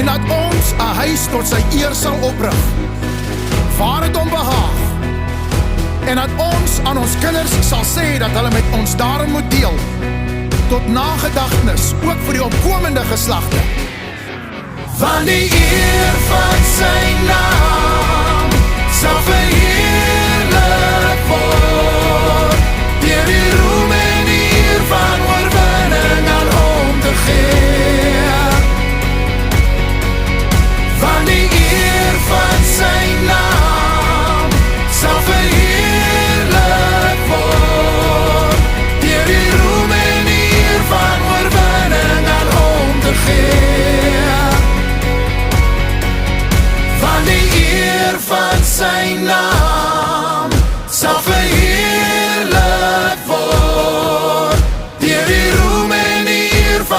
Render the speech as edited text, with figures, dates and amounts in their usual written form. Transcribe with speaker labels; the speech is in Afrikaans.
Speaker 1: en dat ons 'n huis tot sy eer sal oprig, waar het hom behaag, en dat ons aan ons kinders sal sê dat hulle met ons daarin moet deel, tot nagedagtenis, ook vir die opkomende geslagte. Van die eer van sy naam sal